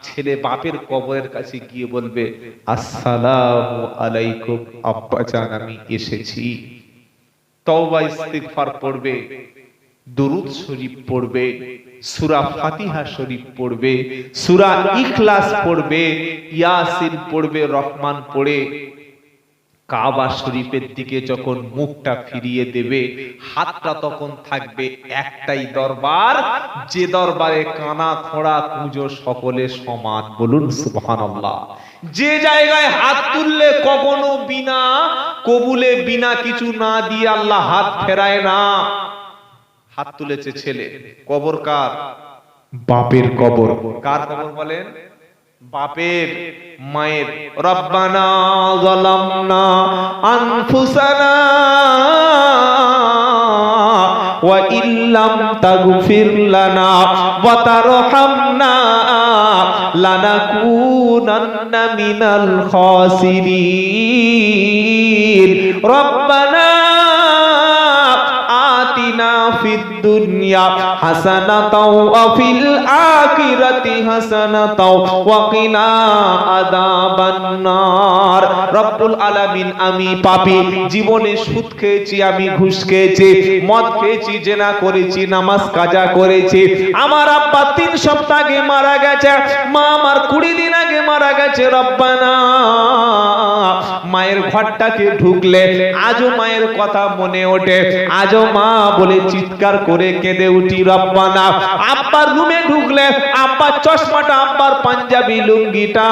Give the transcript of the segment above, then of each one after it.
ছেলে বাপের কবরের কাছে গিয়ে বলবে, আসসালামু আলাইকুম আব্বাজান, আমি এসেছি। তওবা ইস্তিগফার পড়বে, দুরূদ শরীফ পড়বে, সূরা ফাতিহা শরীফ পড়বে, সূরা ইখলাস পড়বে, ইয়াসিন পড়বে, রহমান পড়ে কাবা শরীফের দিকে যখন মুখটা ফিরিয়ে দেবে, হাতটা তখন থাকবে একটাই দরবার, যে দরবারে কানা খোঁড়া কুঁজো সকলে সমান। বলুন সুবহানাল্লাহ। যে জায়গায় হাত তুললে কখনো বিনা কবুলে, বিনা কিছু না দিয়ে আল্লাহ হাত ফেরায় না। হাত তুলেছে ছেলে, কবর কার? বাপের কবর। কার কবর বলেন? বাপের, মায়ের। রব্বানা যালামনা আনফুসানা ওয়া ইল্লাম তাগফির লানা ওয়া তারহামনা লানাকুনান্না মিনাল খাসিরিন। রব্বানা আতিনা ফিদ দুনিয়া হাসানাতাও ওয়া ফিল আখিরাতি হাসানাতাও ওয়া কিনা আযাবান নার। রব্বুল আলামিন, আমি পাপী, জীবনে সুদ খেয়েছি, আমি ঘুষ খেয়েছি, মদ খেয়েছি, জেনা করেছি, নামাজ কাজা করেছি। আমার আব্বা 3 সপ্তাহ আগে মারা গেছে, মা আমার 20 দিন আগে মারা গেছে। রব্বানা, মায়ের ঘরটাকে ঢুকলে আজও মায়ের কথা মনে ওঠে, আজও মা বলে চিৎকার করে কেঁদে উঠি। রব্বানা, আব্বার রুমে ঢুকলে আব্বার চশমাটা, আব্বার পাঞ্জাবি লুঙ্গিটা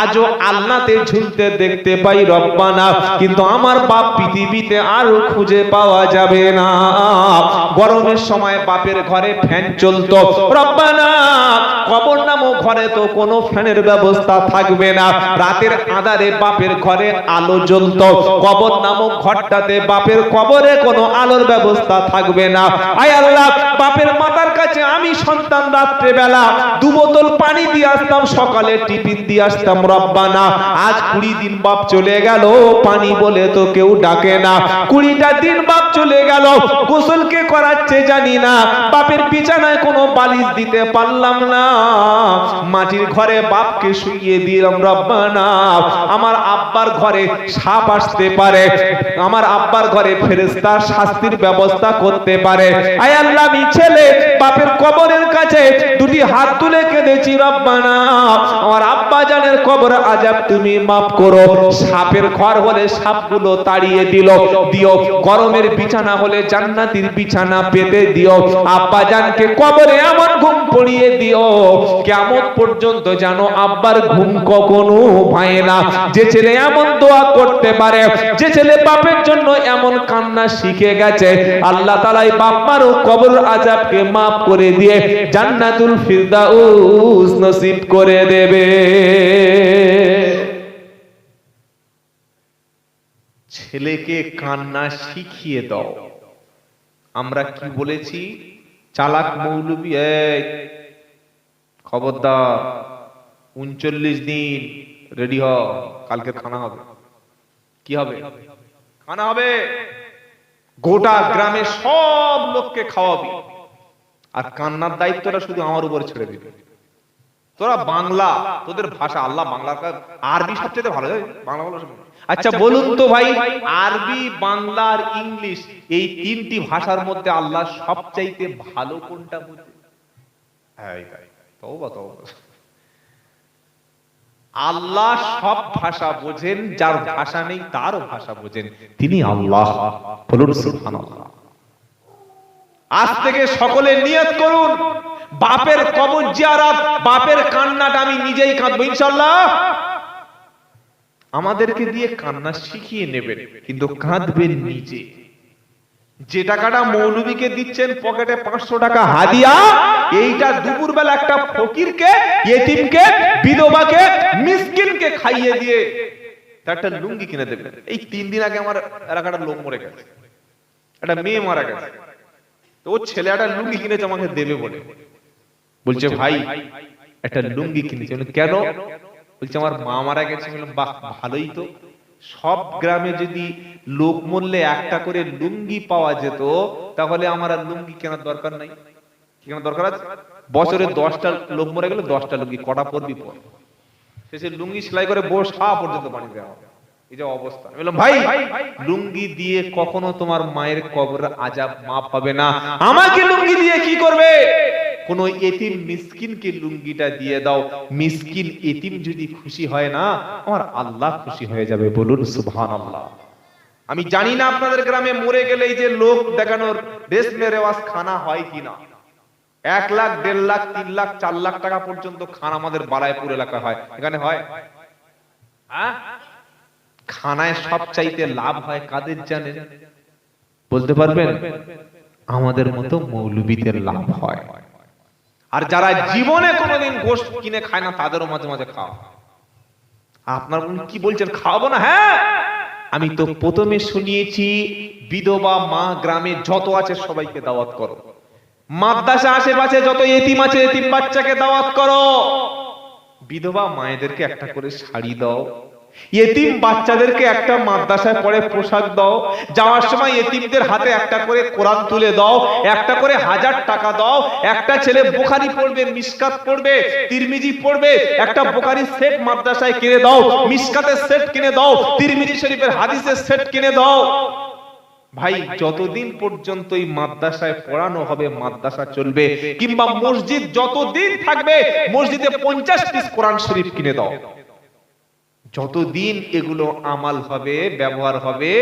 আজও আলনাতে ঝুলতে দেখতে পাই। রব্বানা, কিন্তু আমার বাপ পৃথিবীতে আর খুঁজে পাওয়া যাবে না। গরমের সময় বাপের ঘরে ফ্যান চলতো। রব্বানা, কবর নামক ঘরে তো কোনো ফ্যানের ব্যবস্থা থাকবে না। রাতের আঁধারে বাপের ঘরে আলো জ্বলতো, কবর নামক ঘরটাতে বাপের কবরে কোনো আলোর ব্যবস্থা থাকবে না। আয় আল্লাহ, বাপের মাথার কাছে আমি সন্তান রাত্রে বেলা 2 বোতল পানি দিয়ে আসতাম, সকালে টিফিন দিয়ে আসতাম। রব্বানা, আজ 20 দিন বাপ চলে গেল, পানি বলে তো কেউ ডাকে না। 20টা দিন বাপ চলে গেল, গোসল কে করাচ্ছে জানি না, বাপের বিছানায় কোনো বালিশ দিতে পারলাম না, মাটির ঘরে বাপকে শুইয়ে দিলাম। রব্বানা, আমার আব্বার ঘরে সাপ আসতে পারে, আমার আব্বার ঘরে ফেরেশতা শাস্তির ব্যবস্থা করতে পারে। আয় আল্লাহ, আমি ছেলে বাপের কবরের কাছে 2টি হাত তুলে কেঁদেছি। রব্বানা, আমার আব্বা জানের কবর আযাব তুমি মাফ করো। সাপের ঘর হলে সাপগুলো তাড়িয়ে দিও, গরমের বিছানা হলে জান্নাতের বিছানা পেতে দিও। আব্বা জানকে কবরে এমন ঘুম পড়িয়ে দিও, কিয়ামত পর্যন্ত যেন আব্বার ঘুম কখনো ভাঙে না। যে ছেলে এমন দোয়া করতে পারে, যে ছেলে বাপের জন্য এমন কান্না শিখে গেছে, আল্লাহ তাআলা এই বাপ মারও কবর আযাবকে maaf করে দিয়ে জান্নাতুল ফিরদাউস নসিব করে দেবে। ছেলেকে কান্না শিখিয়ে দাও। আমরা কি বলেছি? চালাক মৌলবি, এই খবরদার, 39 দিন রেডি হ, কালকে খানা হবে। কি হবে? খানা হবে। গোটা গ্রামে সব লোককে খাওয়াবি, আর কান্নার দায়িত্বটা শুধু আমার উপর ছেড়ে দিবি। তোরা বাংলা, তোদের ভাষা, আল্লাহ বাংলা, আরবি সবচেয়ে ভালো, বাংলা বলো। আচ্ছা বলুন তো ভাই, আরবি, বাংলা আর ইংলিশ, এই 3টি ভাষার মধ্যে আল্লাহ সবচাইতে ভালো কোনটা বোঝে? তওবা তওবা। আল্লাহ সব ভাষা বোঝেন, যার ভাষা নেই তারও ভাষা বোঝেন, তিনি আল্লাহ। বলুন সুবহানাল্লাহ। আজ থেকে সকলে নিয়ত করুন, বাপের কবর জিয়ারত, বাপের কান্নাটা আমি নিজেই কাঁদবো ইনশাআল্লাহ। আমাদেরকে দিয়ে কান্না শিখিয়ে নেবেন, কিন্তু কাঁদবেন নিজে। যে টাকাটা মৌলবীকে দিচ্ছেন পকেটে 500 টাকা হাদিয়া, এইটা দুপুরবেলা একটা ফকিরকে, ইয়েতিমকে, বিধবাকে, মিসকিনকে খাইয়ে দিয়ে একটা লুঙ্গি কিনে দেবেন। এই 3 দিন আগে আমার এলাকাটা লোক মরে গেছে, একটা মেয়ে মারা গেছে, তো ওর ছেলে একটা লুঙ্গি কিনেছে আমাকে দেবে বলে। বলছে ভাই একটা লুঙ্গি কিনেছে। কেন? বলছে আমার মা মারা গেছে। বললাম বাহ, ভালোই তো। সব গ্রামে যদি লোক মরলে একটা করে লুঙ্গি পাওয়া যেত, তাহলে আমার আর লুঙ্গি কেনার দরকার নাই। কেনার দরকার আছে? বছরে 10টা লোক মরে গেল, 10টা লুঙ্গি কটা পরবি পর, শেষে লুঙ্গি সেলাই করে বসা পর্যন্ত পানি দেওয়া। এই যে অবস্থা। আমি বললাম ভাই, লুঙ্গি দিয়ে কখনো তোমার মায়ের কবরের আযাব মাপ পাবে না। আমাকে লুঙ্গি দিয়ে কি করবে? কোন এতিম মিসকিনকে লুঙ্গিটা দিয়ে দাও, মিসকিন এতিম যদি খুশি হয় না, আমার আল্লাহ খুশি হয়ে যাবে। বলুন সুবহানাল্লাহ। আমি জানি না আপনাদের গ্রামে মরে গেলে এই যে লোক দেখানোর রেশমে রেওয়াজ খানা হয় কিনা। 1 লাখ, 1.5 লাখ, 3 লাখ, 4 লাখ টাকা পর্যন্ত খানা আমাদের বালাইপুর এলাকায় হয়। এখানে হয়? হ্যাঁ, খানায় সবচাইতে লাভ হয় কাদের জানেন? বলতে পারবেন? আমাদের মতো মৌলবীদের লাভ হয়। আর যারা জীবনে কোনোদিন গোশত কিনে খায় না, তাদেরও মাঝে মাঝে খাওয়া। আপনার কি বলছেন খাওয়াবো না? হ্যাঁ, আমি তো প্রথমে শুনিয়েছি বিধবা মা গ্রামে যত আছে সবাইকে দাওয়াত করো। মাদ্রাসা আশেপাশে যত এতিম আছে, এতিম বাচ্চাকে দাওয়াত করো। বিধবা মায়েদেরকে একটা করে শাড়ি দাও, এতিম বাচ্চাদেরকে একটা মাদ্রাসায় পড়ে পোশাক দাও, যাওয়ার সময় এতিমদের হাতে একটা করে কোরআন তুলে দাও, একটা করে 1000 টাকা দাও। একটা ছেলে বুখারী পড়বে, মিশকাত পড়বে, তিরমিজি পড়বে, একটা বুখারী সেট মাদ্রাসায় কিনে দাও, মিশকাতের সেট কিনে দাও, তিরমিজি শরীফের হাদিসের সেট কিনে দাও। ভাই, যতদিন পর্যন্ত এই মাদ্রাসায় পড়ানো হবে মাদ্রাসা চলবে, কিংবা মসজিদ যতদিন থাকবে মসজিদে 50 পিস কোরআন শরীফ কিনে দাও। যতদিন এগুলো আমাল হবে, ব্যবহার হবে,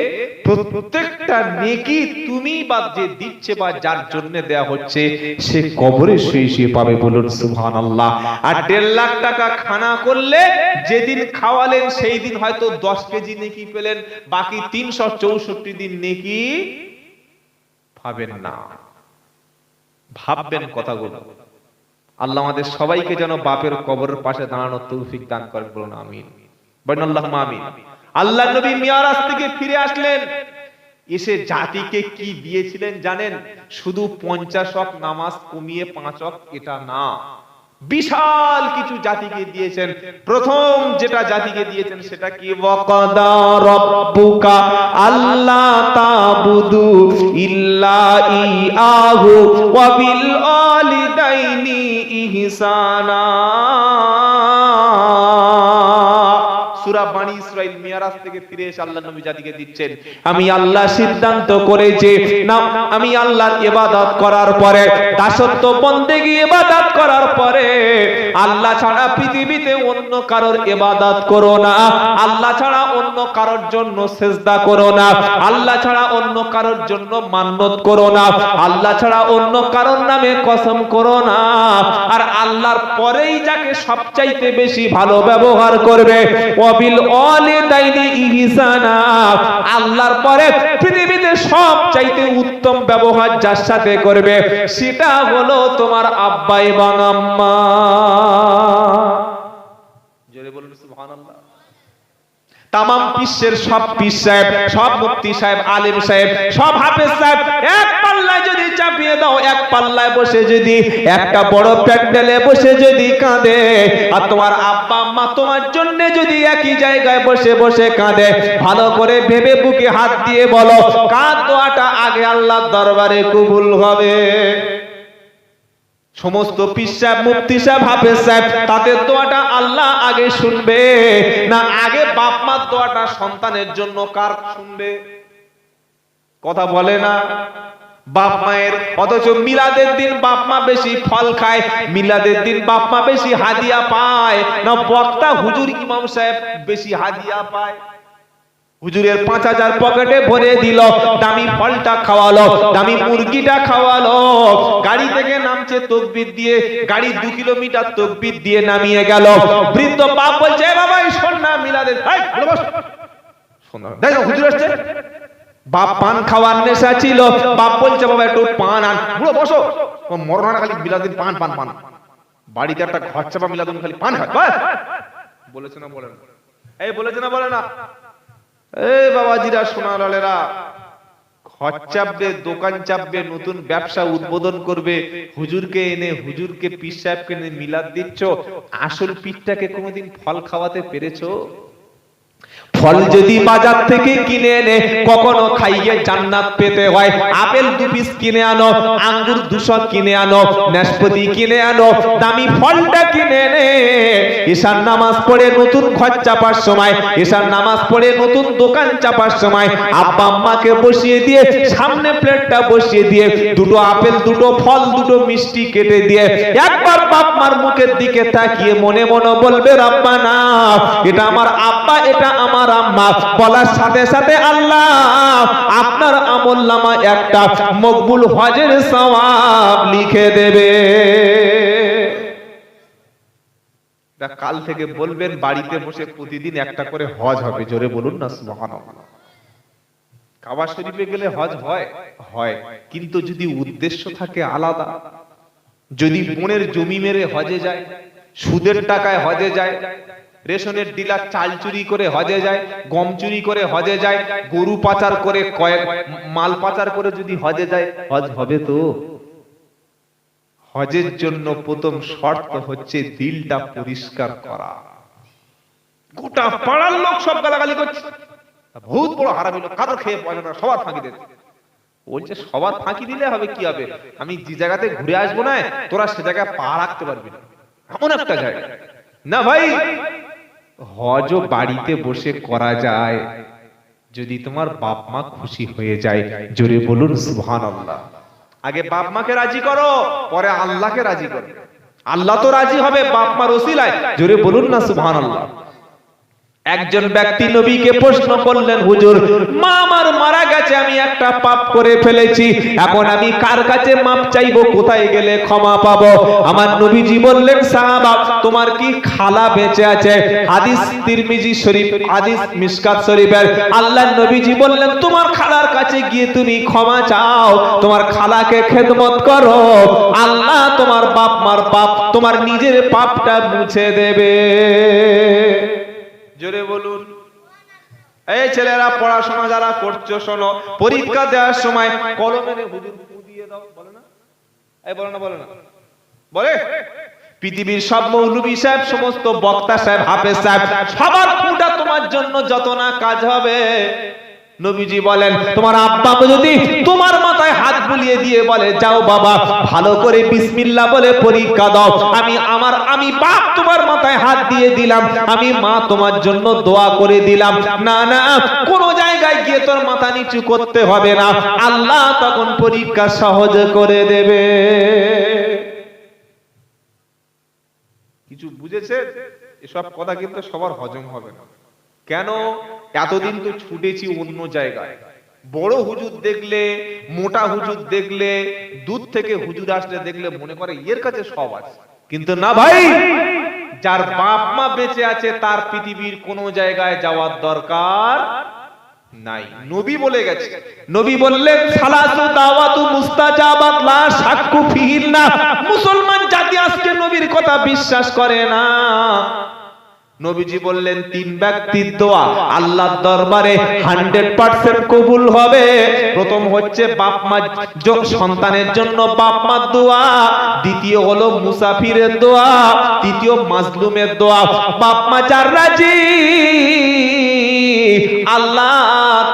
প্রত্যেকটা নেকি তুমি বা যে দিচ্ছে বা যার জন্য দেয়া হচ্ছে সে কবরে শুয়ে শুয়ে পাবে। বলুন সুবহানাল্লাহ। আর 1.5 লাখ টাকা খানা করলে যেদিন খাওয়ালেন সেই দিন হয়তো 10 কেজি নেকি পেলেন, বাকি 364 দিন নেকি পাবেন না। ভাববেন কথাগুলো। আল্লাহ আমাদের সবাইকে যেন বাপের কবরের পাশে দাঁড়ানোর তৌফিক দান করেন। বলুন আমিন। আল্লাহ নবী মিরাজ থেকে ফিরে আসলেন, এসে জাতিকে কি দিয়েছিলেন জানেন? শুধু 50 ওয়াক্ত নামাজ কমিয়ে 5 ওয়াক্ত এটা না, বিশাল কিছু জাতিকে দিয়েছেন। প্রথম যেটা জাতিকে দিয়েছেন সেটা কি? ওয়াকাদা রাব্বুকা আল্লা তাবুদু ইল্লা ইয়াহু ওয়া বিল ওয়ালিদাইনি ইহসানা। সূরা বানী ইসরাইল মিরাজ থেকে ফিরে এসে আল্লাহ নবী জাতিকে দিচ্ছেন, আমি আল্লাহ সিদ্ধান্ত করেছি না, আমি আল্লাহর ইবাদত করার পরে, দাসত্ব বন্দেগী ইবাদত করার পরে আল্লাহ ছাড়া পৃথিবীতে অন্য কারোর ইবাদত করো না, আল্লাহ ছাড়া অন্য কারোর জন্য সিজদা করো না, আল্লাহ ছাড়া অন্য কারোর জন্য মান্নত করো না, আল্লাহ ছাড়া অন্য কারোর নামে কসম করো না। আর আল্লাহর পরেই যাকে সবচাইতে বেশি ভালো ব্যবহার করবে, ওয়াবিল ওয়ালিদাইনি ইহসানা, আল্লাহর পরে পৃথিবীতে সবচাইতে উত্তম ব্যবহার যার সাথে করবে সেটা হলো তোমার আব্বা এবং আম্মা। জোরে বলুন সুবহানাল্লাহ। তামাম বিশ্বের সব পীর সাহেব, সব মুফতি সাহেব, আলেম সাহেব, সব হাফেজ সাহেব এক পাল্লায় যদি চাপিয়ে দাও, এক পাল্লায় বসে যদি একটা বড় প্যান্ডেলে বসে যদি কাঁদে, আর তোমার আব্বা আম্মা তোমার জন্য যদি একই জায়গায় বসে বসে কাঁদে, ভালো করে ভেবে বুকে হাত দিয়ে বলো কার দোয়াটা আগে আল্লাহর দরবারে কবুল হবে? সমস্ত পীর সাহেব, মুফতি সাহেব, হাফেজ সাহেব তাদের দোয়াটা আল্লাহ আগে শুনবে না আগে বাপ মার দোয়াটা সন্তানের জন্য কার শুনবে? কথা বলে না বাপ মায়ের। অথচ মিলাদের দিন বাপ মা বেশি ফল খায়, মিলাদের দিন বাপ মা বেশি হাদিয়া পায় না বক্তা হুজুর ইমাম সাহেব বেশি হাদিয়া পায়? হুজুরের 5000 পকেটে ভরে দিল, দামি ফলটা খাওয়ালো, দামি মুরগিটা খাওয়ালো, গাড়ি থেকে নামছে তাকবীর দিয়ে, গাড়ি 2 কিলোমিটার তাকবীর দিয়ে নামিয়ে গেল। বৃদ্ধ বাপ বলছে এ বাবা এই শোন না মিলাদের, এই ভালো বস শোন না, দেখো হুজুর আসছে। বাপ পান খাওয়ার নেশা ছিল, বাপ বলছে বাবা একটু পান আন, বুড়ো বসো, মরনা খালি মিলাদিন পান পান পান, বাড়িতে একটা ঘর চাপা মিলাদিন খালি পান খায়। বলেছে না বলেন? এই বলেছে না বলে না? এই বাবাজিরা সোনালালেরা, ঘর চাপবে, দোকান চাপবে, নতুন ব্যবসা উদ্বোধন করবে, হুজুরকে এনে হুজুরকে পীর সাহেবকে এনে মিলাদ দিচ্ছ, আসল পীরটাকে কোনোদিন ফল খাওয়াতে পেরেছো? ফল যদি বাজার থেকে কিনে এনে কখনো খাইয়ে জান্নাত পেতে হয়, আপেল 2 পিস কিনে আনো, আঙ্গুর 200 কিনে আনো, নাশপাতি কিনে আনো, দামি ফলটা কিনে এনে ঈশার নামাজ পড়ে নতুন ঘর চাপার সময়, ঈশার নামাজ পড়ে নতুন দোকান চাপার সময় আব্বা আম্মাকে বসিয়ে দিয়ে সামনে প্লেটটা বসিয়ে দিয়ে 2টো আপেল, 2টো ফল, 2টো মিষ্টি কেটে দিয়ে একবার বাপ মার মুখের দিকে তাকিয়ে মনে মনে বলবে রব্বানা, এটা আমার আব্বা, এটা আমার আম্মা, বলার সাথে সাথে আল্লাহ আপনার আমলনামা একটা মকবুল হজের সওয়াব লিখে দেবে। কাল থেকে বলবেন বাড়িতে বসে প্রতিদিন একটা করে হজ হবে, জোরে বলুন না সুবহানাল্লাহ। কাবা শরীফে গেলে হজ হয় হয়, কিন্তু যদি উদ্দেশ্য থাকে আলাদা, যদি বোনের জমি মেরে হজে যায়, সুদের টাকায় হজে যায়, রেশনের ডিলার চাল চুরি করে হজে যায়, গম চুরি করে হজে যায়, গরু পাচার করে, কয়েক মাল পাচার করে যদি হজে যায়, হজ হবে তো? হজের জন্য প্রথম শর্ত হচ্ছে দিলটা পরিষ্কার করা। গোটা পাড়ার লোক সব গালাগালি করছে, বহুত বড় হারামি লোক, কারো খেয়ে পয়সা না, সবার ফাঁকি দেবে। বলছে সবার ফাঁকি দিলে হবে কি হবে, আমি যে জায়গাতে ঘুরে আসবো না তোরা সে জায়গায় পা রাখতে পারবি না, এমন একটা জায়গা। না ভাই, হজও বাড়িতে বসে করা যায় যদি তোমার বাপ মা খুশি হয়ে যায়, জোরে বলুন সুবহানাল্লাহ। আগে বাপ মাকে রাজি করো, পরে আল্লাহকে রাজি করো, আল্লাহ তো রাজি হবে বাপ মার ওসিলায়, জোরে বলুন না সুবহানাল্লাহ। একজন ব্যক্তি নবীকে প্রশ্ন করলেন, হুজুর মা আমার মারা গেছে, আমি একটা পাপ করে ফেলেছি, এখন আমি কার কাছে মাপ চাইবো, কোথায় গেলে ক্ষমা পাবো? আমার নবীজি বললেন, সাহাবা তোমার কি খালা বেঁচে আছে? হাদিস তিরমিজি শরীফ, হাদিস মিশকাত শরীফের। আল্লাহর নবীজি বললেন, তোমার খালার কাছে গিয়ে তুমি ক্ষমা চাও, তোমার খালাকে খেদমত করো, আল্লাহ তোমার বাপ মার পাপ, তোমার নিজের পাপটা মুছে দেবে। জোরে বলুন। এই ছেলেরা পড়াশোনা যারা করছো শোনো, পরীক্ষা দেওয়ার সময় কলমের হুজুর ফু দিয়ে দাও, বলে না? এই বলে না, বলে না, বলে? পৃথিবীর সব মৌলভী সাহেব, সমস্ত বক্তা সাহেব, হাফেজ সাহেব, সবার ফুটা তোমার জন্য যত না কাজ হবে। নবীজি বলেন, তোমার আব্বা যদি তোমার মাথায় হাত বুলিয়ে দিয়ে বলে, যাও বাবা ভালো করে বিসমিল্লাহ বলে পরীক্ষা দাও, আমি বাপ তোমার মাথায় হাত দিয়ে দিলাম, আমি মা তোমার জন্য দোয়া করে দিলাম, না না কোন জায়গায় গিয়ে তোর মাথা নিচু করতে হবে না, আল্লাহ তখন পরীক্ষা সহজ করে দেবে। কিছু বুঝেছে? এসব কথা কিন্তু সবার হজম হবে না। কেন? এতদিন তো ছুটেছি অন্য জায়গায়, বড় হুজুর দেখলে, মোটা হুজুর দেখলে, দূর থেকে হুজুর আসলে দেখলে মনে করে এর কাছে সব আছে, কিন্তু না ভাই, যার বাপ মা বেঁচে আছে তার পৃথিবীর কোন জায়গায় যাওয়ার দরকার নাই। নবী বলে গেছে, নবী বললেন, সালাতু দাওয়াতু মুস্তাজাবাত লা শাক্কু ফিহিন্না। মুসলমান জাতি আজকে নবীর কথা বিশ্বাস করে না। নবীজি বললেন, 3 ব্যক্তির দোয়া আল্লাহর দরবারে 100% কবুল হবে। প্রথম হচ্ছে বাপ মা, সন্তানের জন্য বাপ মার দোয়া, দ্বিতীয় হলো মুসাফিরের দোয়া, তৃতীয় মাজলুমের দোয়া। বাপ মা যার রাজি, আল্লাহ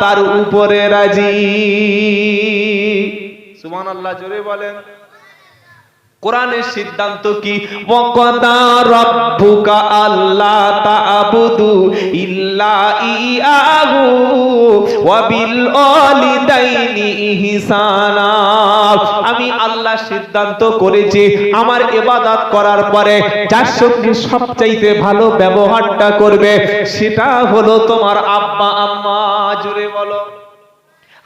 তার উপরে রাজি। সুবহানাল্লাহ, জোরে বলেন। কোরআনের সিদ্ধান্ত কি? ওয়াকাদা রাব্বুকা আল্লা তা'বুদু ইল্লা ইয়াহু ওয়া বিল ওয়ালিদাইনি ইহসানা। আমি আল্লাহ সিদ্ধান্ত করেছি আমার ইবাদত করার পরে যার সঙ্গে সবচাইতে ভালো ব্যবহারটা করবে সেটা হলো তোমার আব্বা আম্মা। জোরে বলো।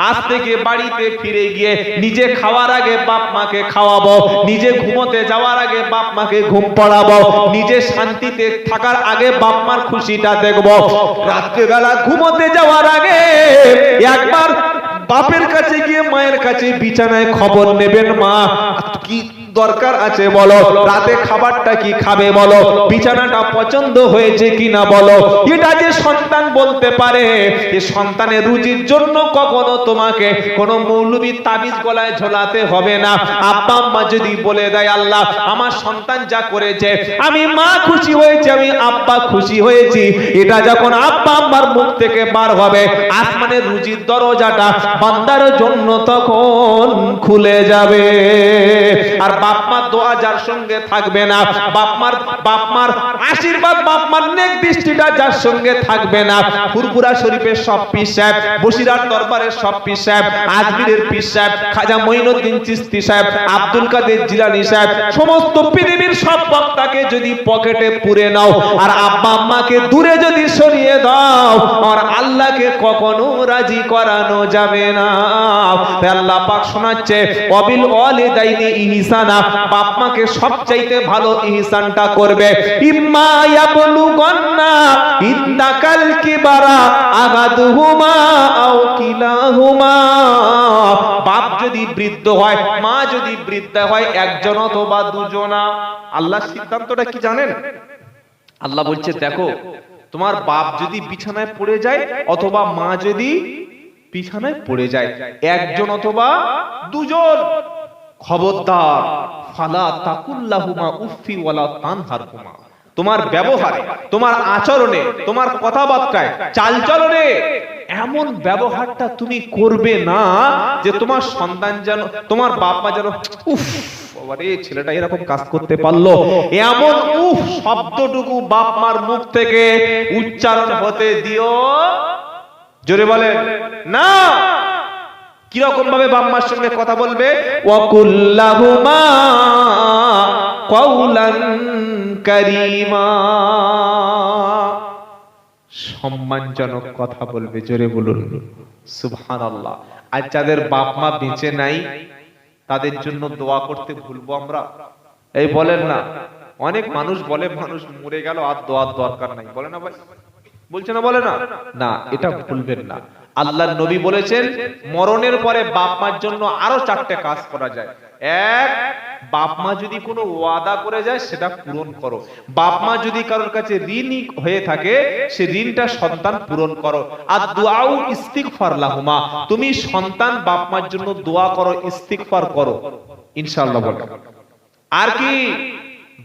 আজ থেকে বাড়িতে ফিরে গিয়ে নিজে খাওয়ার আগে বাপ মাকে খাওয়াবো, নিজে ঘুমোতে যাওয়ার আগে বাপ মাকে ঘুম পড়াবো, নিজে শান্তিতে থাকার আগে বাপ মার খুশিটা দেখবো। রাত্রিবেলা ঘুমোতে যাওয়ার আগে একবার বাপের কাছে গিয়ে মায়ের কাছে বিছানায় খবর নেবেন, মা কি দরকার আছে বলো, রাতে খাবারটা কি খাবে বলো, বিছানাটা পছন্দ হয়েছে কিনা বলো। এটা যে সন্তান বলতে পারে, যে সন্তানের রুজির জন্য কখনো তোমাকে কোনো মৌলবী তাবিজ গলায় ঝোলাতে হবে না। আব্বা আম্মা যদি বলে দেয় আল্লাহ আমার সন্তান যা করেছে আমি মা খুশি হয়েছি, আমি আব্বা খুশি হয়েছি, এটা যখন আব্বা আম্মার মুখ থেকে বার হবে আসমানের রুজির দরজাটা বান্দার জন্য তখন খুলে যাবে। আর বাপ মার দোয়া যার সঙ্গে থাকবে না, বাপ মার আশীর্বাদ, বাপ মার নেক দৃষ্টিটা যার সঙ্গে থাকবে না, ফুরফুরা শরীফের সব পীর সাহেব, বসিরহাট দরবারের সব পীর সাহেব, আজমিরের পীর সাহেব, খাজা মঈনুদ্দিন চিশতি সাহেব, আব্দুল কাদের জিলানী সাহেব, সমস্ত পৃথিবীর সব বক্তাকে যদি পকেটে পুরে নাও আর আব্বা আম্মাকে দূরে যদি সরিয়ে দাও, আর আল্লাহকে কখনো রাজি করানো যাবে না। তাই আল্লাহ পাক শোনাচ্ছে ওয়াবিল ওয়ালিদাইনি ইহসানা, বাপ মাকে সবচাইতে ভালো ইহসানটা করবে। ইম্মা ইয়াবলুগান্না ইন্দাকাল কিবারা আহাদুহুমা আও কিলাহুমা, বাপ যদি বৃদ্ধ হয়, মা যদি বৃদ্ধা হয়, একজন অথবা দুজনা। আল্লাহ সিদ্ধান্তটা কি জানেন? আল্লাহ বলছে দেখো তোমার বাপ যদি বিছানায় পড়ে যায় অথবা মা যদি বিছানায় পড়ে যায়, একজন অথবা দুজন, খবরদার ফালা তাকুল্লাহুমা উফি ওয়ালা তানহারহুমা, তোমার ব্যবহারে, তোমার আচরণে, তোমার কথাবার্তায়, চালচলনে এমন ব্যবহারটা তুমি করবে না যে তোমার সন্তান যেন, তোমার বাপ মা যেন উফ বাবারে ছেলেটা এরকম কাজ করতে পারলো, এমন উফ শব্দটুকু বাপ মার মুখ থেকে উচ্চারণ হতে দিও। জোরে বলে না। কিরকম ভাবে বাপ মার সঙ্গে কথা বলবে? ওয়াকুল্লাহুমা কাওলান কারীমা, সম্মানজনক কথা বলবে। জোরে বলুন সুবহানাল্লাহ। আর যাদের বাপ মা বেঁচে নাই তাদের জন্য দোয়া করতে ভুলবো আমরা? এই বলেন না, অনেক মানুষ বলে মানুষ মরে গেল আর দোয়ার দরকার নাই, বলে না ভাই? বলছে না, বলে না? না, এটা ভুলবেন না। আল্লাহর নবী বলেছেন মরণের পরে বাপ মার জন্য আরো 4টে কাজ করা যায়। এক, বাপ মা যদি কোনো ওয়াদা করে যায় সেটা পূরণ করো। বাপ মা যদি কারোর কাছে ঋণী হয়ে থাকে সে ঋণটা সন্তান পূরণ করো। আর দুআউ ইস্তিগফার লাহুমা, তুমি সন্তান বাপ মার জন্য দোয়া করো, ইস্তিগফার করো, ইনশাআল্লাহ বলো। আর কি?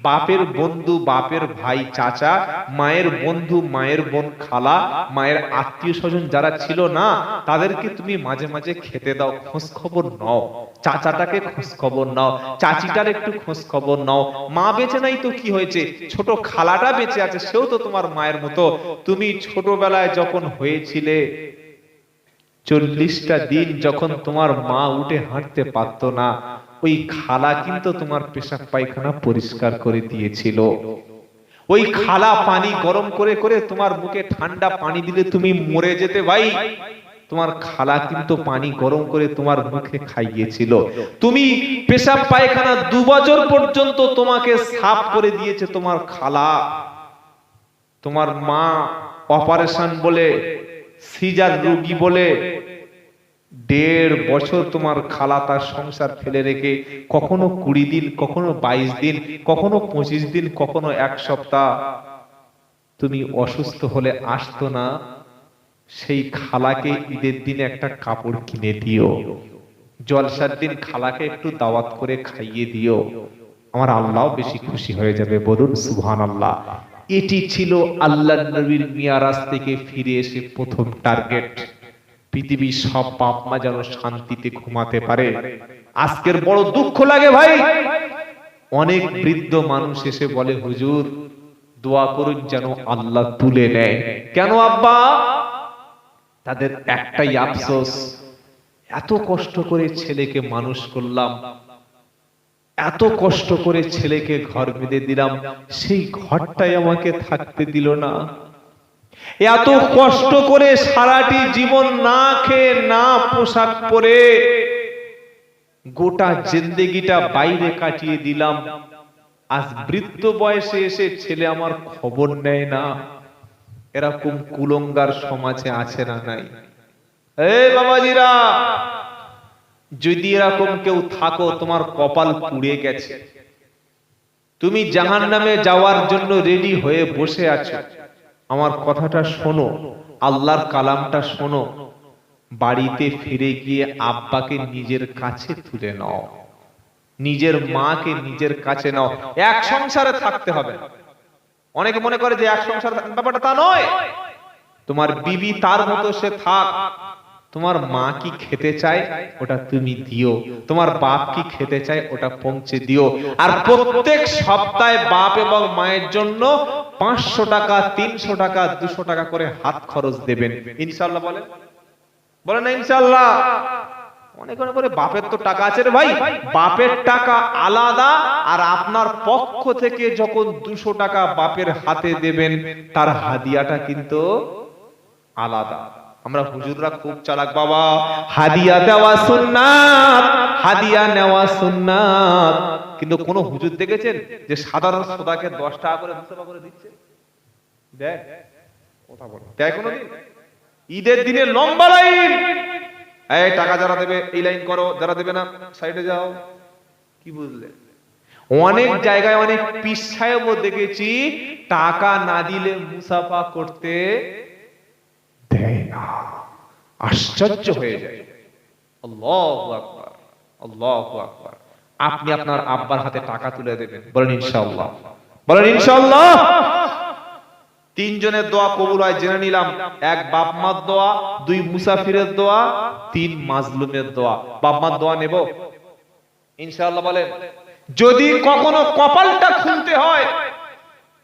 বাপের বন্ধু, বাপের ভাই, চাচা, মায়ের বন্ধু, মায়ের বোন, খালা, মায়ের আত্মীয় স্বজন যারা ছিল না তাদেরকে তুমি মাঝে মাঝে খেতে দাও, খোঁজ খবর নাও। চাচাটাকে খোঁজ খবর নাও, চাচিটার একটু খোঁজ খবর নাও। মা বেঁচে নাই তো কি হয়েছে, ছোট খালাটা বেঁচে আছে, সেও তো তোমার মায়ের মতো। তুমি ছোটবেলায় যখন হয়েছিলে 40টা দিন যখন তোমার মা উঠে হাঁটতে পারতো না, ওই খালা কিন্তু তোমার পেশাব পায়খানা পরিষ্কার করে দিয়েছিল। ওই খালা পানি গরম করে করে তোমার মুখে ঠান্ডা পানি দিলে তুমি মরে যেতে ভাই, তোমার খালা কিন্তু পানি গরম করে তোমার মুখে খাইয়েছিল। তুমি পেশাব পায়খানা 2 বছর পর্যন্ত তোমাকে সাফ করে দিয়েছে তোমার খালা। তোমার মা অপারেশন বলে, সিজার রোগী বলে 1.5 বছর তোমার খালা তার সংসার ফেলে রেখে কখনো 20 দিন, কখনো 22 দিন, কখনো 25 দিন, কখনো 1 সপ্তাহ তুমি অসুস্থ হলে আসতো না, সেই খালাকে ঈদের দিনে একটা কাপড় কিনে দিও, জলসার দিন খালাকে একটু দাওয়াত করে খাইয়ে দিও, আমার আল্লাহ বেশি খুশি হয়ে যাবে। বলুন সুবহানাল্লাহ। এটি ছিল আল্লাহর নবীর মিরাজ থেকে ফিরে এসে প্রথম টার্গেট। পৃথিবীর সব বাপ মা যেন শান্তিতে ঘুমাতে পারে। আজকের বড় দুঃখ লাগে ভাই, অনেক বৃদ্ধ মানুষ এসে বলে হুজুর দোয়া করুন যেন আল্লাহ তুলে নেয়। কেন আব্বা? তাদের একটাই আফসোস, এত কষ্ট করে ছেলেকে মানুষ করলাম, এত কষ্ট করে ছেলেকে ঘর বেঁধে দিলাম, সেই ঘরটাই আমাকে থাকতে দিল না। এত কষ্ট করে সারাটি জীবন না খেয়ে না পোশাক পরে গোটা জিন্দেগিটা বাইরে কাটিয়ে দিলাম, আজ বৃদ্ধ বয়সে এসে ছেলে আমার খবর নেয় না। এরকম কুলঙ্গার সমাজে আছে না নাই? এই বাবাজিরা, যদি এরকম কেউ থাকো তোমার কপাল পুড়ে গেছে, তুমি জাহান্নামে যাওয়ার জন্য রেডি হয়ে বসে আছো, আমার কথাটা শোনো, আল্লাহর কালামটা শোনো, বাড়িতে ফিরে গিয়ে আব্বাকে নিজের কাছে তুলে নাও, নিজের মাকে নিজের কাছে নাও। এক সংসারে থাকতে হবে। অনেকে মনে করে যে এক সংসারে ব্যাপারটা তা নয়। তোমার বিবি তার মতো সে থাক, তোমার মা কি খেতে চায় ওটা তুমি দিও, তোমার বাপ কি খেতে চায় ওটা পৌঁছে দিও। আর প্রত্যেক সপ্তাহে বাপ এবং মায়ের জন্য 500 টাকা, 300 টাকা, 200 টাকা করে হাত খরচ দেবেন। ইনশাআল্লাহ বলেন, বলেন না ইনশাআল্লাহ? অনেক অনেক করে বাপের তো টাকা আছে রে ভাই, বাপের টাকা আলাদা, আর আপনার পক্ষ থেকে যখন 200 টাকা বাপের হাতে দেবেন তার হাদিয়াটা কিন্তু আলাদা। আমরা হুজুররা খুব চালাক বাবা, হাদিয়া দেওয়া সুন্নাত, হাদিয়া নেওয়া সুন্নাত। কিন্তু কোন হুজুর দেখেছেন যে সাধারণ শ্রোতাকে 10 টাকা করে 200 টাকা করে দিচ্ছে? দেখ কথা বল, দেখ কোনদিন? ঈদের দিনে লম্বা লাইন, এই টাকা যারা দেবে এই লাইন করো, যারা দেবে না সাইডে যাও। কি বুঝলে? অনেক জায়গায় অনেক পীর সাহেবও দেখেছি টাকা না দিলে মুসাফা করতে দেয় না, আশ্চর্য হয়ে যায়। আল্লাহু আকবার, আল্লাহু আকবার। আপনি আপনার আব্বার হাতে টাকা তুলে দেবেন, বলেন ইনশাআল্লাহ, বলেন ইনশাআল্লাহ। 3 জনের দোয়া কবুল হয় জেনে নিলাম। 1 বাপ মার দোয়া, 2 মুসাফিরের দোয়া, 3 মাজলুমের দোয়া। বাপ মার দোয়া নেব ইনশাআল্লাহ বলেন। যদি কখনো কপালটা খুলতে হয়,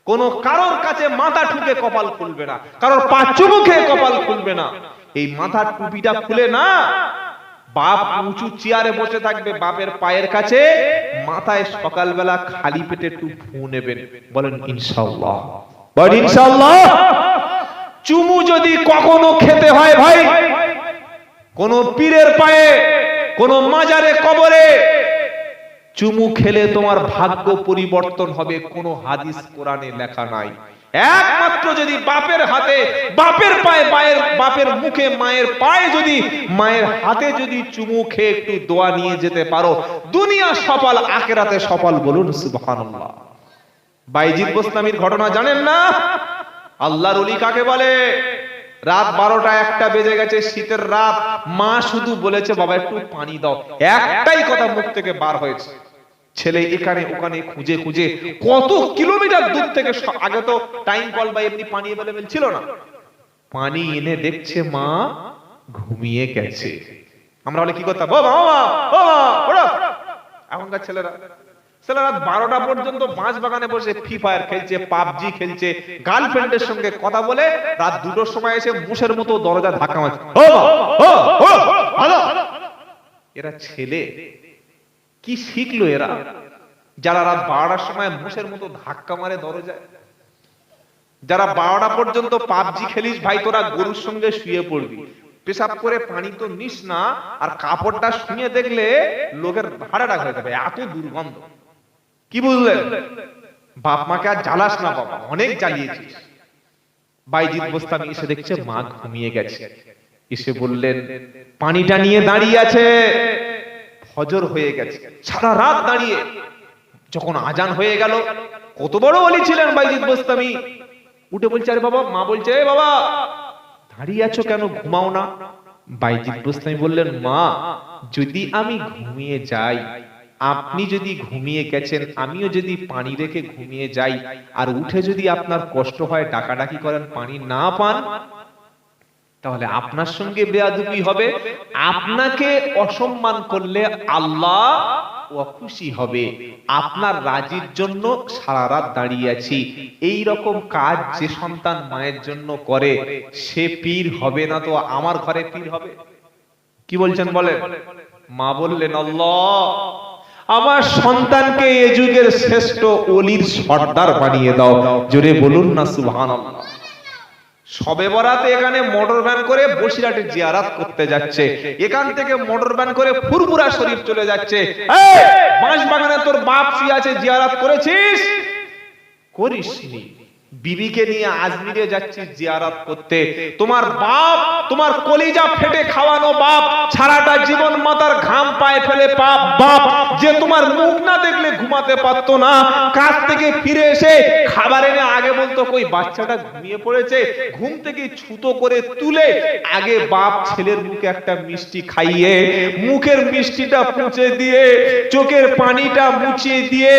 কোন কারোর কাছে মাথা ঠুকে কপাল খুলবে না, কারোর পা চুমুকে কপাল খুলবে না। এই মাথার টুপিটা খুলে না, বাপ উঁচু চেয়ারে বসে থাকবে, বাপের পায়ের কাছে মাথায় সকালবেলা খালি পেটে একটু ফু নেবেন, বলেন ইনশাআল্লাহ, বলেন ইনশাআল্লাহ। চুমু যদি কখনো খেতে হয় ভাই, কোন পীরের পায়ে, কোন মাজারে, কবরে চুমু খেলে তোমার ভাগ্য পরিবর্তন হবে, কোনো হাদিস কোরআনে লেখা নাই। একমাত্র যদি বাপের হাতে, বাপের পায়ে, বাপের মুখে, মায়ের পায়ে, যদি মায়ের হাতে যদি চুমু খেয়ে একটু দোয়া নিয়ে যেতে পারো, দুনিয়া সফল, আখিরাতে সফল, বলুন সুবহানাল্লাহ। বাইজিদ বোস্তামির ঘটনা জানেন না? আল্লাহর ওলি কাকে বলে? রাত 12টা 1টা বেজে গেছে, শীতের রাত, মা শুধু বলেছে বাবা একটু পানি দাও, একটাই কথা মুখ থেকে বার হয়েছে। ছেলে এখানে ওখানে খুঁজে খুঁজে কত কিলোমিটার দূর থেকে, আগে তো টাইম কল বা এমনি পানি अवेलेबल ছিল না, পানি এনে দেখছে মা ঘুমিয়ে গেছে। আমরা বলে কি করতাম, ও বাবা ও ওড়ো। এখনকার ছেলেরা 12টা পর্যন্ত বাঁশ বাগানে বসে ফ্রি ফায়ার খেলছে, পাবজি খেলছে, গার্লফ্রেন্ডের সঙ্গে কথা বলে, রাত 2টোর সময় এসে মুষের মতো দরজা ধাক্কা মারছে। এরা ছেলে কি শিখলো এরা, যারা রাত 12টার সময় মুষের মতো ধাক্কা মারে দরজায়? যারা 12টা পর্যন্ত পাবজি খেলিস ভাই, তোরা গরুর সঙ্গে শুয়ে পড়বি, পেশাব করে পানি তো নিস না, আর কাপড়টা শুয়ে দেখলে লোকের হাড়াটা হয়ে যাবে, এত দুর্গন্ধ। কি বুঝলেন? বাপ মাকে আর জ্বালাস না বাবা, অনেক জ্বালিয়েছিস। বাইজিদ বোস্তামি এসে দেখছে মা ঘুমিয়ে গেছে, এসে বললেন পানিটা নিয়ে দাঁড়িয়ে আছে, ফজর হয়ে গেছে, সারা রাত দাঁড়িয়ে, যখন আজান হয়ে গেল, কত বড় ওলি ছিলেন বাইজিদ বোস্তামি, উঠে বলছে আরে বাবা, মা বলছে এ বাবা দাঁড়িয়ে আছো কেন, ঘুমাও না? বাইজিদ বোস্তামি বললেন মা, যদি আমি ঘুমিয়ে যাই, আপনি যদি ঘুমিয়ে গেছেন, আমিও যদি পানি রেখে ঘুমিয়ে যাই, আর উঠে যদি আপনার কষ্ট হয়, ডাকাডাকি করেন, পানি না পান, তাহলে আপনার সঙ্গে বেয়াদবি হবে, আপনাকে অসম্মান করলে আল্লাহ অখুশি হবে। আপনার রাজির জন্য সারা রাত দাঁড়িয়ে আছি। এই রকম কাজ যে সন্তান মায়ের জন্য করে, সে পীর হবে না তো আমার ঘরে পীর হবে? কি বলছেন বলেন? মা বললেন আল্লাহ আমার সন্তানকে এই যুগের শ্রেষ্ঠ ওলির সর্দার বানিয়ে দাও, জোরে বলুন না সুবহানাল্লাহ। শবে বরাতে এখানে মোটর ভ্যান করে বসিরহাটে জিয়ারত করতে যাচ্ছে, এখান থেকে মোটর ভ্যান করে ফুরফুরা শরীফ চলে যাচ্ছে। এই বাঁশ বাগানে তোর বাপ শুয়ে আছে, জিয়ারত করেছিস? করিসনি। বিবিকে নিয়ে আজমিরে যাচ্ছিস জিয়ারত করতে, তোমার বাপ, তোমার কলিজা ফেটে খাওয়ানো বাপ, সারাটা জীবন মাথার ঘাম পায়ে ফেলে বাপ, যে তোমার মুখ না দেখলে ঘুমাতে পারতো না, কাজ থেকে ফিরে এসে খাবার এনে আগে বলতো কই বাচ্চাটা ঘুমিয়ে পড়েছে, ঘুম থেকে ছুতো করে তুলে আগে বাপ ছেলের মুখে একটা মিষ্টি খাইয়ে, মুখের মিষ্টিটা পুঁছে দিয়ে, চোখের পানিটা মুছিয়ে দিয়ে,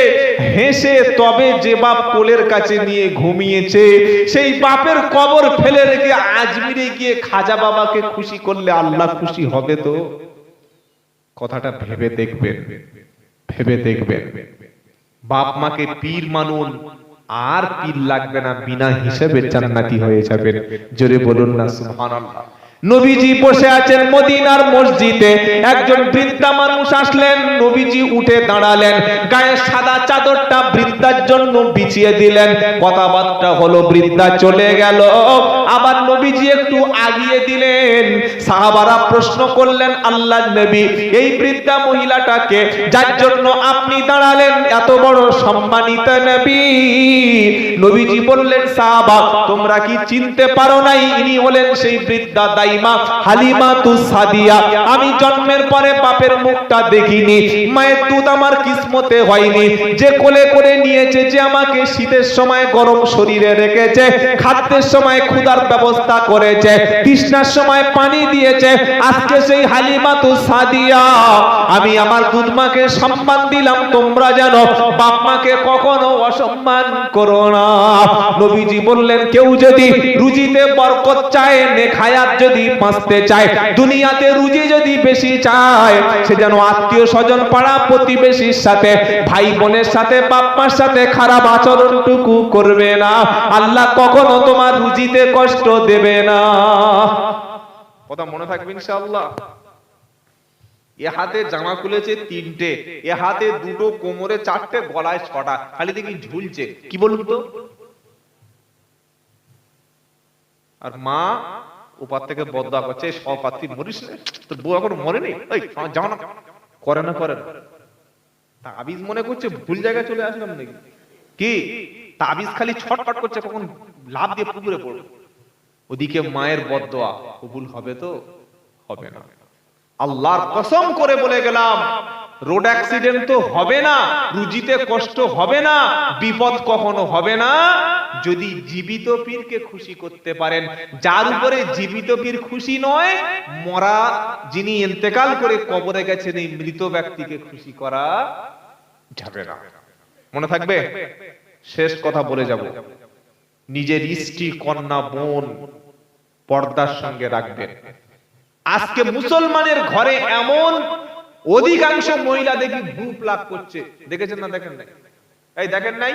হেসে তবে যে বাপ কোলের কাছে নিয়ে ঘুমিয়েছে, সেই বাপের কবর ফেলে রেখে আজমিরে গিয়ে খাজা বাবাকে খুশি করলে আল্লাহ খুশি হবে তো? কথাটা ভেবে দেখবেন, ভেবে দেখবেন। বাপ মাকে পীর মানুন, আর পীর লাগবে না, বিনা হিসেবে জান্নাতি হয়ে যাবেন। জোরে বলুন না সুবহানাল্লাহ। নবীজি বসে আছেন মদিনার মসজিদে, একজন বৃদ্ধা মানুষ আসলেন, নবীজি উঠে দাঁড়ালেন, গায়ে সাদা চাদরটা বৃদ্ধার জন্য বিছিয়ে দিলেন, কথাবার্তা হলো, বৃদ্ধা চলে গেল, আবার নবীজি একটু আগিয়ে দিলেন। সাহাবারা প্রশ্ন করলেন, আল্লাহর নবী, এই বৃদ্ধা মহিলাটাকে যার জন্য আপনি দাঁড়ালেন, এত বড় সম্মানিত নবী? নবীজি বললেন, সাহাবা তোমরা কি চিনতে পারো নাই? ইনি হলেন সেই বৃদ্ধা দাইমা হালিমাতুস সাদিয়া। আমি জন্মের পরে বাপের মুখটা দেখিনি, মায়ের দুধ আমার কিসমতে হয়নি, যে কোলে করে নিয়েছে, যে আমাকে শীতের সময় গরম শরীরে রেখেছে, খাদ্যের সময় ক্ষুধার ব্যবস্থা করেছে, তৃষ্ণার সময় পানি দিয়েছে, আজকে সেই হালিমাতুস সাদিয়া। আমি আমার দুধ মাকে সম্মান দিলাম, তোমরা জানো বাপ মাকে কখনো অসম্মান করো না। নবীজি বললেন, কেউ যদি রুজিতে বরকত চায়, নেখায়াত যদি বাঁচতে চায়, দুনিয়াতে রুজি যদি বেশি চায়, সে যেন আত্মীয় স্বজন পাড়া প্রতিবেশীর সাথে, ভাই বোনের সাথে, বাপ মার সাথে খারাপ আচরণটুকু করবে না, আল্লাহ কখনো তোমার রুজিতে কষ্ট দেবে না। কথা মনে থাকবে ইনশাআল্লাহ। এ হাতে জামা খুলেছে 3টে, এ হাতে 2টো, কোমরে 4টে, গলায় 6টা, খালি দেখি ঝুলছে, কি বলুন তো? আর মা উপর থেকে বদদোয়া করছে, সহপাত্রী মরিস না, তোর বউ এখন মরেনি, এই জামা না করে না, করে না। তাবিজ মনে করছে ভুল জায়গায় চলে আসলাম নাকি? কি তাবিজ খালি ছটফট করছে, কখন লাভ দিয়ে পুকুরে পড়বে। ওদিকে মায়ের বদদোয়া কবুল হবে তো? হবে না। আল্লাহর কসম করে বলে গেলাম, রোড অ্যাক্সিডেন্ট তো হবে না, রুজিতে কষ্ট হবে না, বিপদ কখনো হবে না, যদি জীবিত পীরকে খুশি করতে পারেন। যার উপরে জীবিত পীর খুশি নয়, মরা, যিনি ইন্তেকাল করে কবরে গেছেন, এই মৃত ব্যক্তিকে খুশি করা যাবে না। মনে থাকবে? শেষ কথা বলে যাব, নিজের স্ত্রী, কন্যা, বোন পর্দার সঙ্গে রাখবেন। আজকে মুসলমানের ঘরে এমন অধিকাংশ মহিলা দেখি ভ্রু প্লাক করছে, দেখেছেন না? দেখেন নাই? এই দেখেন নাই?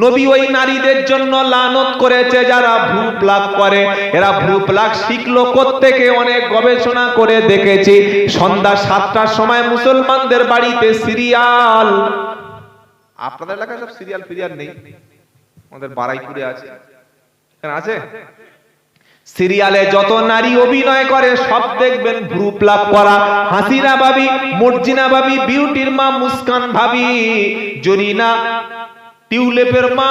নবী ওই নারীদের জন্য লানত করেছে যারা ভ্রু প্লাক করে। এরা ভ্রু প্লাক শিখলো কোত্থেকে? অনেক গবেষণা করে দেখেছি, সন্ধ্যা 7টার সময় মুসলমানদের বাড়িতে সিরিয়াল, আপনাদের এলাকায় সব সিরিয়াল ফিরিয়াল নেই, আমাদের বারাইপুরে আছে, এখানে আছে। সিরিয়ালে যত নারী অভিনয় করে সব দেখবেন ভ্রু প্লাক করা। হাসিনা ভাবি, মর্জিনা ভাবি, বিউটির মা মুস্কান ভাবি, জরিনা, টিউলিপের মা,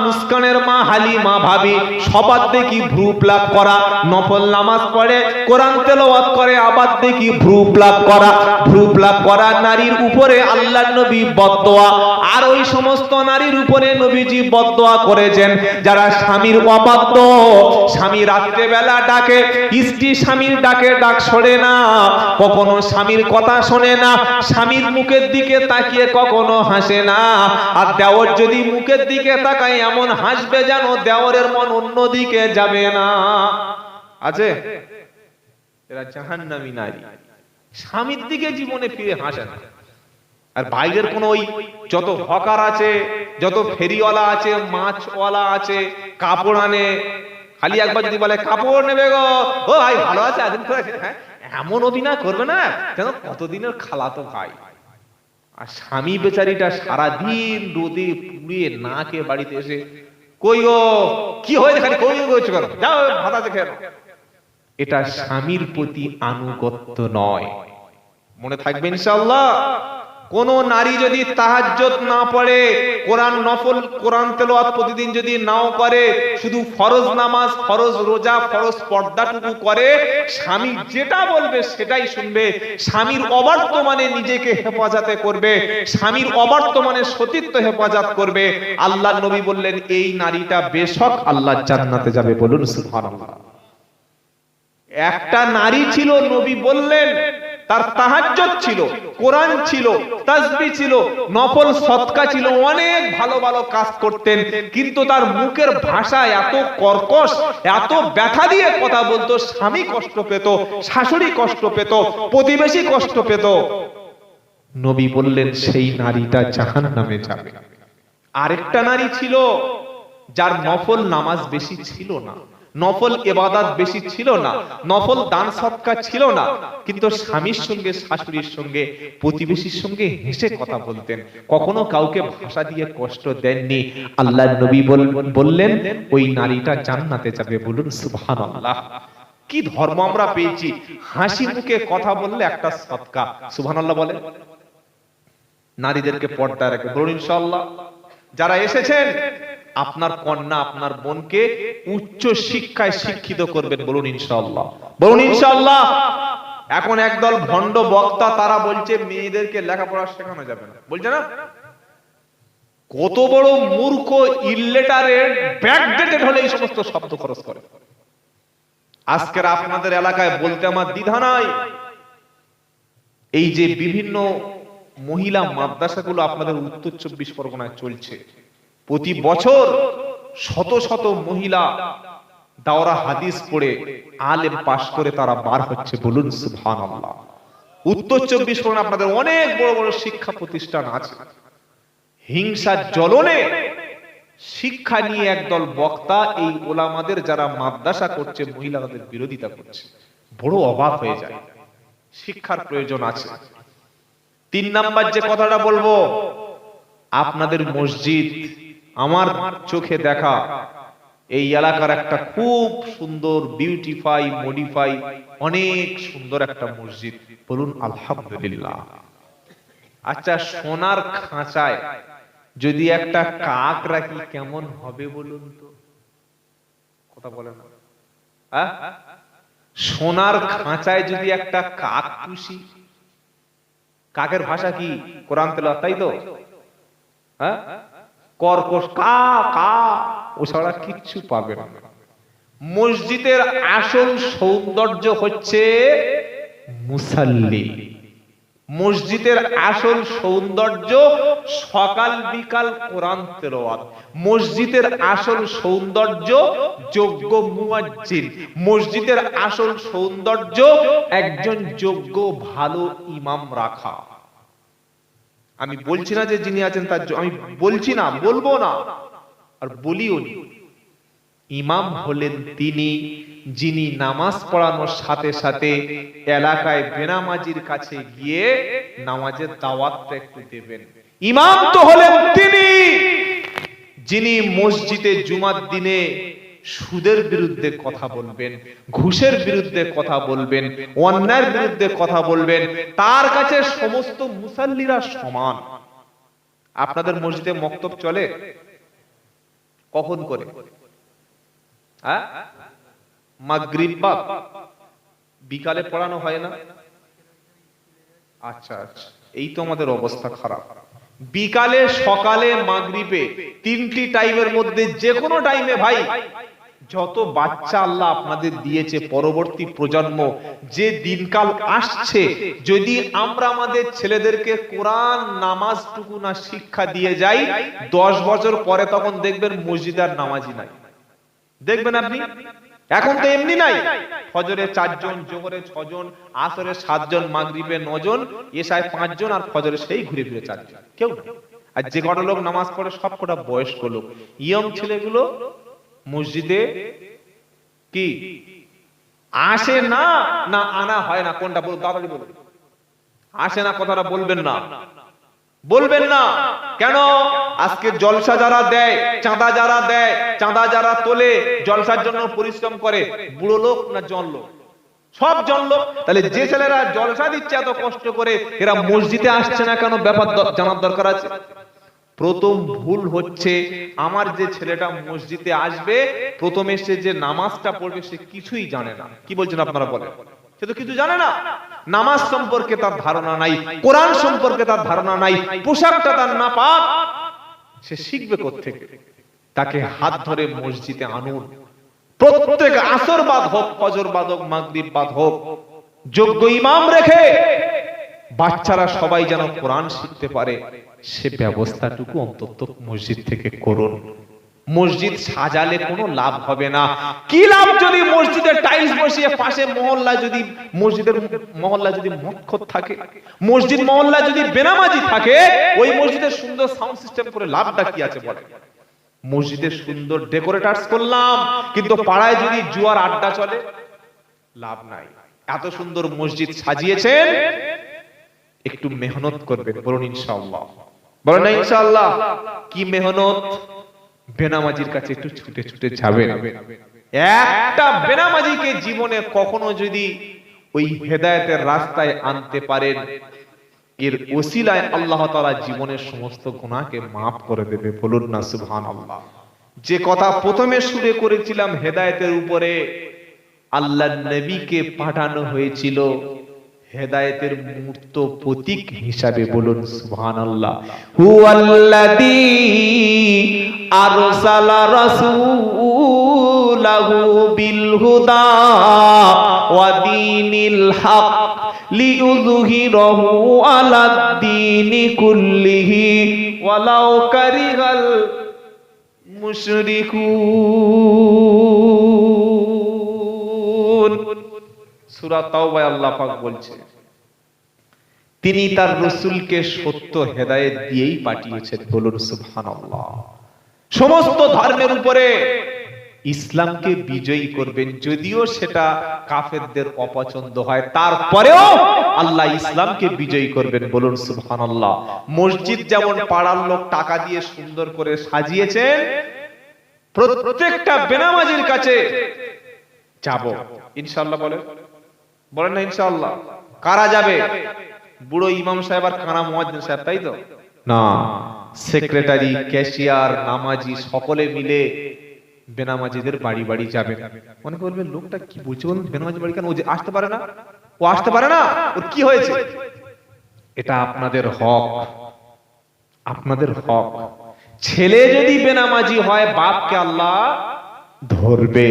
মুস্কানের মা, হালিমা ভাবি, সবার দেখি ভ্রু প্লাক করা। নফল নামাজ পড়ে, কোরআন তেলাওয়াত করে, আবার দেখি ভ্রু প্লাক করা। ভ্রু প্লাক করা নারীর উপরে আল্লাহর নবী বদদোয়া, আর ওই সমস্ত নারীর উপরে নবীজি বদদোয়া করেছেন যারা স্বামীর অবাধ্য, স্বামী রাত্রে বেলা ডাকে, স্ত্রী স্বামীর ডাকে ডাক শোনে না, কখনো স্বামীর কথা শোনে না, স্বামীর মুখের দিকে তাকিয়ে কখনো হাসে না, আর দেওর যদি মুখের দিকে তাকায় এমন হাসবে যেন দেওরের মন অন্যদিকে যাবে না। আছে? এরা জাহান্নামী নারী, স্বামীর দিকে জীবনে ফিরে হাসে না। আর বাইরের কোন ওই যত হকার আছে, যত ফেরিওয়ালা আছে, মাছওয়ালা আছে, কাপড় আনে, খালি একবার যদি বলে কাপড় নেবে গো, ও ভাই ভালো আছে, এমন অভিনয় করবে না যেন কতদিনের খালাতো ভাই। আর স্বামী বেচারিটা সারাদিন রোদে পুড়িয়ে না খেয়ে বাড়িতে এসে, কই গো কি হয়েছে, খালি কই গেছো কেন, যাও ভাতা দেখে। এটা স্বামীর প্রতি আনুগত্য নয়। মনে থাকবে ইনশাআল্লাহ। কোন নারী যদি তাহাজ্জুদ না পড়ে, কোরআন নফল কোরআন তেলাওয়াত প্রতিদিন যদি নাও করে, শুধু ফরজ নামাজ, ফরজ রোজা, ফরজ পর্দাটুকু করে, স্বামী যেটা বলবে সেটাই শুনবে, স্বামীর অবর্তমানে নিজেকে হেফাজতে করবে, স্বামীর অবর্তমানে সতীত্ব হেফাজত করবে, আল্লাহর নবী বললেন এই নারীটা বেশক আল্লাহর জান্নাতে যাবে। বলুন সুবহানাল্লাহ। একটা নারী ছিল, নবী বললেন তার তাহাজ্জুদ ছিল, কোরআন ছিল, তাসবিহ ছিল, নফল সদকা ছিল, অনেক ভালো ভালো কাজ করতেন, কিন্তু তার মুখের ভাষা এত কর্কশ, এত ব্যথা দিয়ে কথা বলতো, স্বামী কষ্ট পেত, শাশুড়ি কষ্ট পেত, প্রতিবেশী কষ্ট পেত। নবী বললেন সেই নারীটা জাহান্নামে যাবে। আরেকটা নারী ছিল যার নফল নামাজ বেশি ছিল না, নফল ইবাদত বেশি ছিল না, নফল দান সদকা ছিল না, কিন্তু স্বামীর সঙ্গে, শাশুড়ির সঙ্গে, প্রতিবেশীর সঙ্গে হেসে কথা বলতেন, কখনো কাউকে ভাষা দিয়ে কষ্ট দেননি। আল্লাহর নবী বললেন ওই নারীটা জান্নাতে যাবে। বলুন সুবহানাল্লাহ। কি ধর্ম আমরা পেয়েছি! হাসি মুখে কথা বললে একটা সদকা। সুবহানাল্লাহ বলে। নারীদেরকে পর্দায় রাখবে। বলুন ইনশাআল্লাহ। যারা এসেছেন আপনার কন্যা, আপনার বোনকে উচ্চ শিক্ষায় শিক্ষিত করবেন। বলুন ইনশাআল্লাহ। বলুন ইনশাআল্লাহ। এখন একদল ভণ্ড বক্তা তারা বলছে মেয়েদেরকে লেখাপড়া শেখানো যাবে না, বলছে না? কত বড় মূর্খ, ইলিটারেট, ব্যাকডেটেড হলে এই সমস্ত শব্দ খরচ করে। আজকের আপনাদের এলাকায় বলতে আমার দ্বিধা নাই, এই যে বিভিন্ন মহিলা মাদ্রাসাগুলো আপনাদের উত্তর 24 পরগনায় চলছে, প্রতি বছর শত শত মহিলা দাওরা হাদিস পড়ে আলেম পাশ করে তারা বার হচ্ছে। বলুন সুবহানাল্লাহ। উত্তর 24 পরগনা আপনাদের অনেক বড় বড় শিক্ষা প্রতিষ্ঠান আছে। হিংসার জ্বলনে শিক্ষা নিয়ে একদল বক্তা এই ওলামাদের যারা মাদ্রাসা করছে, মহিলাদের বিরোধিতা করছে, বড় অবাক হয়ে যায়। শিক্ষার প্রয়োজন আছে। 3 নাম্বার যে কথাটা বলবো, আপনাদের মসজিদ, আমার চোখে দেখা এই এলাকার একটা খুব সুন্দর বিউটিফাই, মডিফাই, অনেক সুন্দর একটা মসজিদ। বলুন আলহামদুলিল্লাহ। আচ্ছা, সোনার খাঁচায় যদি একটা কাক রাখি কেমন হবে বলুন তো? কথা বলেন না। সোনার খাঁচায় যদি একটা কাক পুষি, কাকের ভাষা কি? কোরআন তেলাওয়াত, তাই তো? হ্যাঁ, কর্কশ কা কা, ও ছাড়া কিচ্ছু পাবে না। মসজিদের আসল সৌন্দর্য হচ্ছে মুসাল্লি। মসজিদের আসল সৌন্দর্য সকাল বিকাল কোরআন তেলাওয়াত। মসজিদের আসল সৌন্দর্য যোগ্য মুয়াজ্জিন। মসজিদের আসল সৌন্দর্য একজন যোগ্য ভালো ইমাম রাখা। আমি বলছি না যে যিনি আছেন তার, আমি বলছি না, বলবো না, আর বলিও নি। ইমাম হলেন তিনি যিনি নামাজ পড়ানোর সাথে সাথে এলাকায় বেনামাজির কাছে গিয়ে নামাজের দাওয়াতটা একটু দেবেন। ইমাম তো হলেন তিনি যিনি মসজিদে জুমার দিনে সুদের বিরুদ্ধে কথা বলবেন, ঘুষের বিরুদ্ধে কথা বলবেন, অন্যায়ের বিরুদ্ধে কথা বলবেন। তার কাছে সমস্ত মুসাল্লিরা সমান। আপনাদের মসজিদে মক্তব চলে কখন করে? মাগরিব বাদ বিকালে পড়ানো হয় না? আচ্ছা আচ্ছা, এই তো আমাদের অবস্থা খারাপ। বিকালে, সকালে, মাগরিবে, 3টি টাইমের মধ্যে যে কোনো টাইমে ভাই, যত বাচ্চা আল্লাহ আপনাদের দিয়েছে, পরবর্তী প্রজন্ম যে দিনকাল আসছে, যদি আমরা আমাদের ছেলেদেরকে কোরআন নামাজটুকু না শিক্ষা দিয়ে যাই, 10 বছর পরে তখন দেখবেন মসজিদে আর নামাজি নাই। দেখবেন আপনি, এখন তো এমনি নাই। ফজরে 4 জন, জোহরে 6 জন, আসরে 7 জন, মাগরিবে 9 জন, এশায় 5 জন, আর ফজরে সেই ঘুরে ফিরে 4 জন, কেউ না। আর যে কটা লোক নামাজ পড়ে সব কটা বয়স্ক লোক। ইয়ং ছেলেগুলো মসজিদে কি আসে না, না আনা হয় না? কোনটা বলুন তাড়াতাড়ি বলুন। আসে না কথাটা বলবেন না, বলবেন না। কেন? আজকে জলসা যারা দেয়, চাঁদা যারা দেয়, চাঁদা যারা তোলে, জলসার জন্য পরিশ্রম করে, বুড়ো লোক না জন লোক? সব জানলো। তাহলে যে ছেলেরা জলসা দিচ্ছে এত কষ্ট করে, এরা মসজিদে আসছে না কেন? ব্যাপার জানার দরকার আছে। প্রথম ভুল হচ্ছে, আমার যে ছেলেটা মসজিদে আসবে, প্রথমে সে যে নামাজটা পড়বে সে কিছুই জানে না। কি বলছেন আপনারা বলেন? সে তো কিছু জানে না। নামাজ সম্পর্কে তার ধারণা নাই, কোরআন সম্পর্কে তার ধারণা নাই, পোশাকটা তার নাপাক, সে শিখবে কোত্থেকে? তাকে হাত ধরে মসজিদে আনুন। প্রত্যেক আসর বাদ হোক, ফজর বাদ হোক, মাগরিব বাদ হোক, যোগ্য ইমাম রেখে বাচ্চারা সবাই যেন কোরআন শিখতে পারে, সে ব্যবস্থাটুকু অন্তত মসজিদ থেকে করুন। মসজিদ সাজালে কোনো লাভ হবে না। কি লাভ যদি মসজিদে টাইলস বসিয়ে পাশে মহল্লায় যদি মহল্লায় যদি মদখোর থাকে, মসজিদ মহল্লায় যদি বেনামাজি থাকে, ওই মসজিদের সুন্দর সাউন্ড সিস্টেম করে লাভটা কি আছে বলে? মসজিদে সুন্দর ডেকোরেটার্স করলাম, কিন্তু পাড়ায় যদি জুয়ার আড্ডা চলে, লাভ নাই। এত সুন্দর মসজিদ সাজিয়েছেন, একটু মেহনত করবেন, বলুন ইনশাআল্লাহ। বলেন না ইনশাআল্লাহ? কি মেহনত? বেনামাজির কাছে একটু ছুটে ছুটে যাবেন। একটা বেনামাজিকে জীবনে কখনো যদি ওই হেদায়েতের রাস্তায় আনতে পারেন, এর ওসিলায় আল্লাহ তাআলা জীবনের সমস্ত গুনাহকে maaf করে দেবে, বলুন না সুবহানাল্লাহ। যে কথা প্রথমে শুরু করেছিলাম হেদায়েতের উপরে, আল্লাহর নবীকে পাঠানো হয়েছিল হেদায়েতের মূর্ত প্রতীক হিসাবে, বলুন সুবহানাল্লাহ। হুয়াল্লাযী আরসালা রাসূলাহু বিল হুদা ওয়া দীনিল হক লিইয়ুযহিরাহু আলাদ-দীনি কুল্লিহি ওয়ালাউ কারিহাল মুশরিকুন। সূরা তাওবায় আল্লাহ পাক বলছে, তিনি তার রাসূলকে সত্য হেদায়েত দিয়েই পাঠিয়েছেন, বলুন সুবহানাল্লাহ। সমস্ত ধর্মের উপরে ইসলামকে বিজয়ী করবেন, যদিও সেটা কাফেরদের অপছন্দ হয়, তারপরেও আল্লাহ ইসলামকে বিজয়ী করবেন, বলুন সুবহানাল্লাহ। মসজিদ যেমন পাড়ার লোক টাকা দিয়ে সুন্দর করে সাজিয়েছেন, প্রত্যেকটা বেনামাজির কাছে যাব ইনশাআল্লাহ। বলেন না ইনশাআল্লাহ? কারা যাবে? বুড়ো ইমাম সাহেব আর কানা মুয়াজ্জিন সাহেব, তাই তো না? সেক্রেটারি, ক্যাশিয়ার, নামাজি সকলে মিলে বেনামাজিদের বাড়ি বাড়ি যাবেন। মনে করবেন লোকটা কি বলছে, বলুন বেনামাজি বাড়ি কেন? ও যে আসতে পারে না, ও আসতে পারে না, ওর কি হয়েছে? এটা আপনাদের হক, আপনাদের হক। ছেলে যদি বেনামাজি হয়, বাপকে আল্লাহ ধরবে।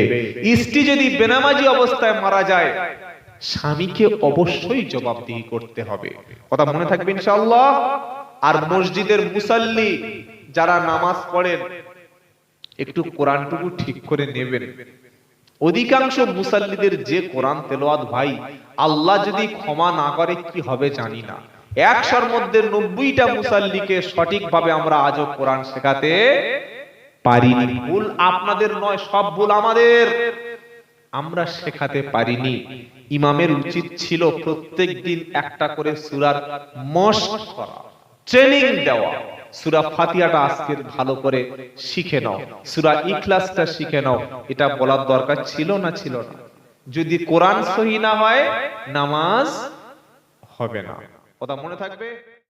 স্ত্রী যদি বেনামাজি অবস্থায় মারা যায়, স্বামীকে অবশ্যই জবাবদিহি করতে হবে। কথা মনে থাকবে ইনশাআল্লাহ। আর মসজিদের মুসাল্লি যারা নামাজ পড়েন, একটু কোরআনটুকু ঠিক করে নেবেন। অধিকাংশ মুসাল্লিদের যে কোরআন তেলাওয়াত, ভাই আল্লাহ যদি ক্ষমা না করে কি হবে জানি না। 100-র মধ্যে 90টা মুসাল্লিকে সঠিকভাবে আমরা আজও কোরআন শেখাতে পারিনি। ভুল আপনাদের নয়, সব ভুল আমাদের, আমরা শেখাতে পারিনি। ইমামের উচিত ছিল প্রত্যেকদিন একটা করে সূরার মশক করা, ট্রেনিং দেওয়া। সূরা ফাতিহাটা আজকে ভালো করে শিখে নাও, সূরা ইখলাসটা শিখে নাও, এটা বলার দরকার ছিল না? ছিল না? যদি কোরআন সহি না হয় নামাজ হবে না। কথা মনে থাকবে।